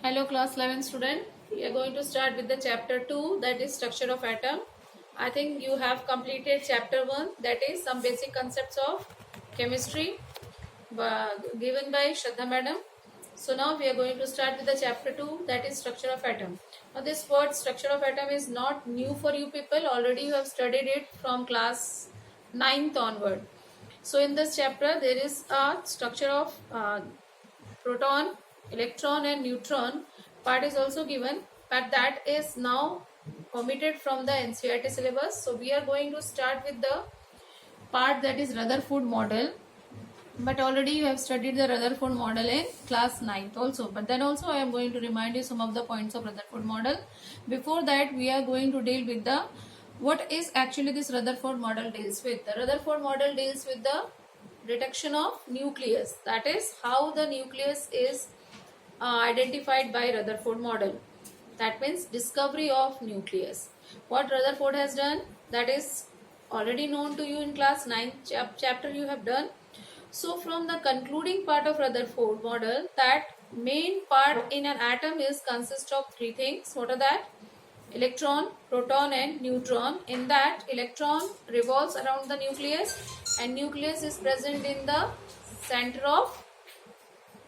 Hello class 11 student. We are going to start with the chapter 2, that is structure of atom. I think you have completed chapter 1, that is some basic concepts of chemistry given by Shraddha madam. So now we are going to start with the chapter 2, that is structure of atom. Now this word structure of atom is not new for you people. Already you have studied it from class 9th onward. So in this chapter there is a structure of proton, electron and neutron part is also given, but that is now omitted from the NCERT syllabus. So we are going to start with the part that is Rutherford model, but already you have studied the Rutherford model in class 9th also, but then also I am going to remind you some of the points of Rutherford model. Before that we are going to deal with the what is actually this Rutherford model deals with. The Rutherford model deals with the detection of nucleus, that is how the nucleus is identified by Rutherford model. That means discovery of nucleus. What Rutherford has done, that is already known to you in class 9 chapter you have done. So from the concluding part of Rutherford model, that main part in an atom is consist of three things. What are that? Electron, proton and neutron. In that, electron revolves around the nucleus and nucleus is present in the center of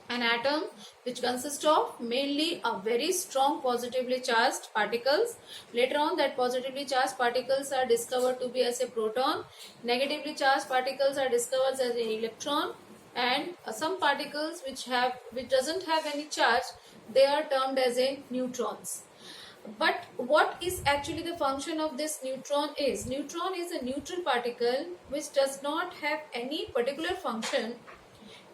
an atom, which consists of mainly a very strong positively charged particles. Later on, that positively charged particles are discovered to be as a proton, negatively charged particles are discovered as an electron, and some particles which doesn't have any charge, they are termed as a neutrons. But what is actually the function of this neutron is? Neutron is a neutral particle which does not have any particular function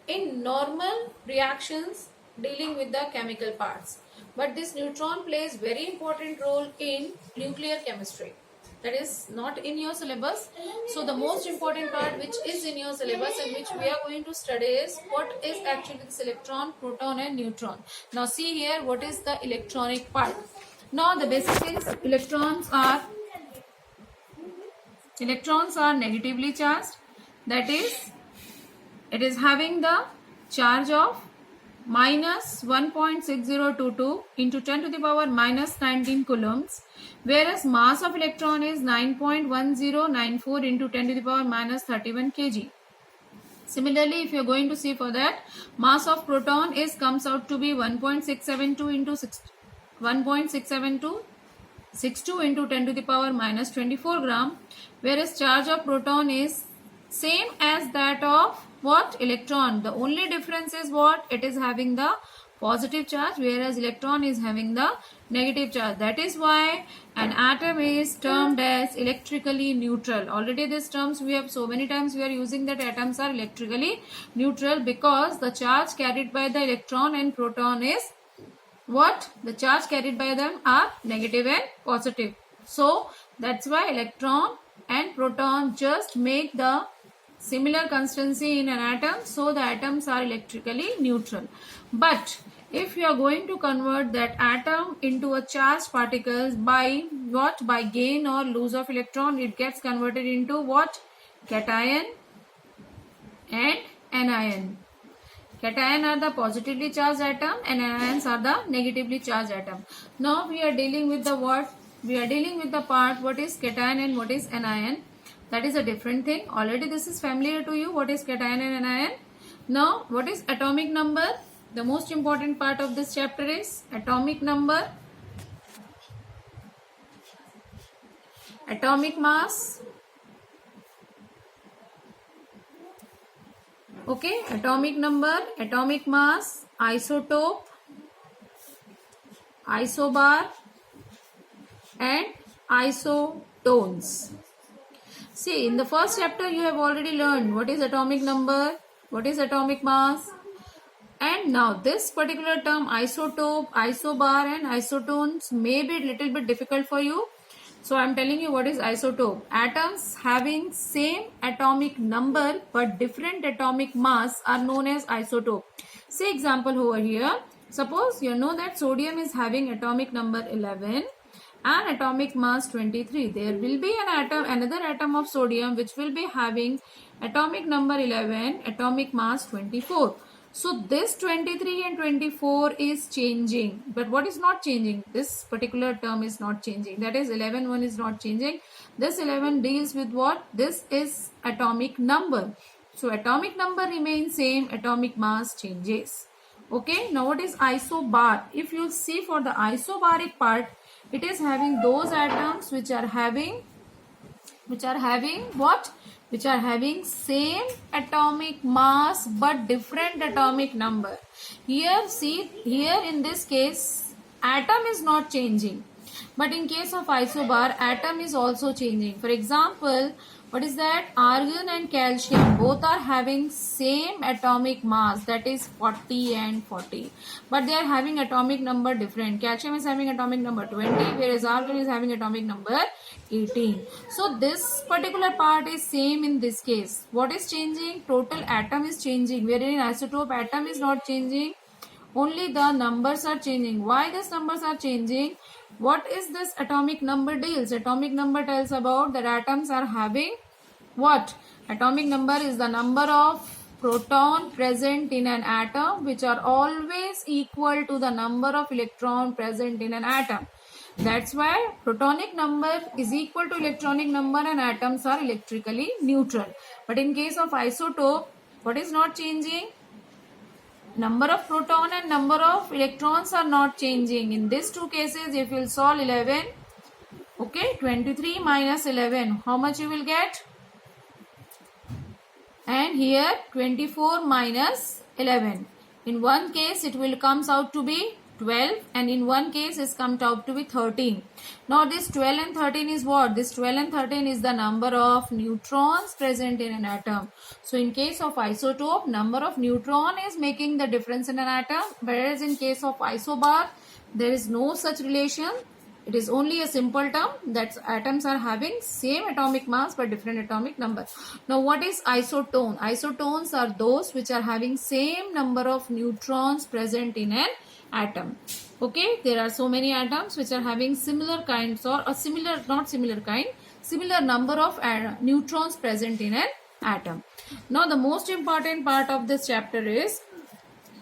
in normal reactions dealing with the chemical parts. But this neutron plays very important role in nuclear chemistry. That is not in your syllabus. So the most important part which is in your syllabus and which we are going to study is what is actually this electron, proton and neutron. Now see here what is the electronic part. Now the basic things, electrons are negatively charged, that is it is having the charge of minus 1.6022 into 10 to the power minus 19 coulombs, whereas mass of electron is 9.1094 into 10 to the power minus 31 kg. Similarly, if you are going to see for that, mass of proton comes out to be 1.672 into 1.67262 into 10 to the power minus 24 gram, whereas charge of proton is same as that of what? Electron. The only difference is what? It is having the positive charge, whereas electron is having the negative charge. That is why an atom is termed as electrically neutral. Already these terms we have so many times we are using that atoms are electrically neutral, because the charge carried by the electron and proton is what? The charge carried by them are negative and positive. So that's why electron and proton just make the similar constancy in an atom, so the atoms are electrically neutral. But if you are going to convert that atom into a charged particles by what? By gain or loss of electron, it gets converted into what? Cation and anion. Cation are the positively charged atom and anions are the negatively charged atom. Now we are dealing with the what? We are dealing with the part what is cation and what is anion. That is a different thing. Already this is familiar to you. What is cation and anion? Now what is atomic number? The most important part of this chapter is atomic number, atomic mass. Okay, atomic number, atomic mass, isotope, isobar and isotones. See, in the first chapter you have already learned what is atomic number, what is atomic mass, and now this particular term isotope, isobar and isotones may be a little bit difficult for you. So I am telling you what is isotope. Atoms having same atomic number but different atomic mass are known as isotope. Say example over here. Suppose you know that sodium is having atomic number 11 and atomic mass 23. There will be another atom of sodium which will be having atomic number 11, atomic mass 24. So this 23 and 24 is changing, but what is not changing? This particular term is not changing. That is 11 1 is not changing. This 11 deals with what? This is atomic number. So atomic number remains same, atomic mass changes. Okay, now what is isobar? If you see for the isobaric part, it is having those atoms which are having what? Which are having same atomic mass but different atomic number. Here, see, here in this case, atom is not changing. But in case of isobar, atom is also changing. For example, what is that? Argon and calcium both are having same atomic mass, that is 40 and 40. But they are having atomic number different. Calcium is having atomic number 20, whereas argon is having atomic number 18. So this particular part is same in this case. What is changing? Total atom is changing, wherein isotope atom is not changing. Only the numbers are changing. Why these numbers are changing? What is this atomic number deals? Atomic number tells about that atoms are having what? Atomic number is the number of proton present in an atom, which are always equal to the number of electron present in an atom. That's why protonic number is equal to electronic number and atoms are electrically neutral. But in case of isotope, what is not changing? Number of proton and number of electrons are not changing. In these two cases, if you will solve 11, okay, 23 minus 11, how much you will get? And here 24 minus 11. In one case, it will comes out to be 12 and in one case it comes out to be 13. Now this 12 and 13 is what? This 12 and 13 is the number of neutrons present in an atom. So in case of isotope, number of neutron is making the difference in an atom, whereas in case of isobar, there is no such relation. It is only a simple term that atoms are having same atomic mass but different atomic number. Now what is isotone? Isotones are those which are having same number of neutrons present in an atom. Okay, there are so many atoms which are having similar kinds or a similar, not similar kind, similar number of neutrons present in an atom. Now the most important part of this chapter is,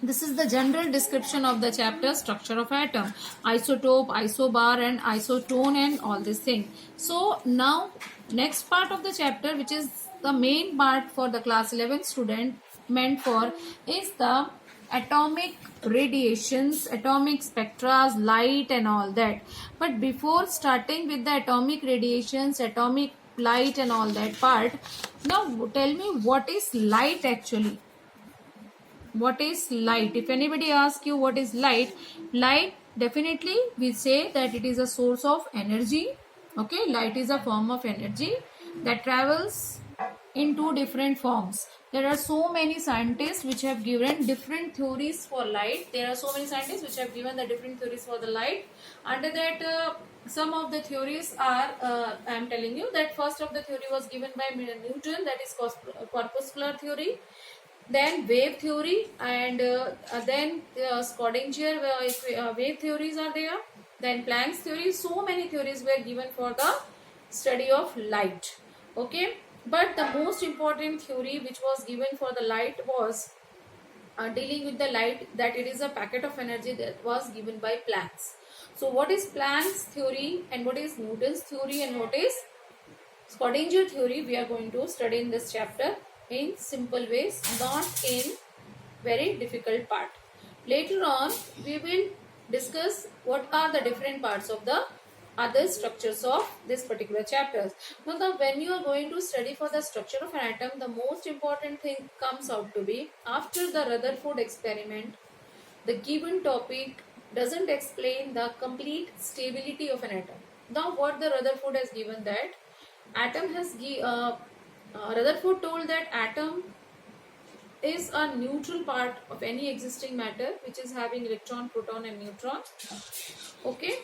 this is the general description of the chapter structure of atom, isotope, isobar and isotone and all these things. So now next part of the chapter, which is the main part for the class 11 student meant for, is the atomic radiations, atomic spectra, light and all that. But before starting with the atomic radiations, atomic light and all that part, now tell me what is light actually. What is light? If anybody asks you what is light, light definitely we say that it is a source of energy. Okay, light is a form of energy that travels in two different forms. There are so many scientists which have given different theories for light. There are so many scientists which have given the different theories for the light. Under that, some of the theories are, I am telling you that first of the theory was given by Newton, that is corpuscular theory. Then wave theory, and then Schrödinger wave theories are there. Then Planck's theory. So many theories were given for the study of light. Okay, but the most important theory which was given for the light was dealing with the light, that it is a packet of energy, that was given by Planck's. So what is Planck's theory and what is Newton's theory and what is Schrödinger theory, we are going to study in this chapter in simple ways, not in very difficult part. Later on, we will discuss what are the different parts of the other structures of this particular chapters. Now, when you are going to study for the structure of an atom, the most important thing comes out to be, after the Rutherford experiment, the given topic doesn't explain the complete stability of an atom. Now, what the Rutherford has given, that atom has Rutherford told that atom is a neutral part of any existing matter which is having electron, proton and neutron. Okay.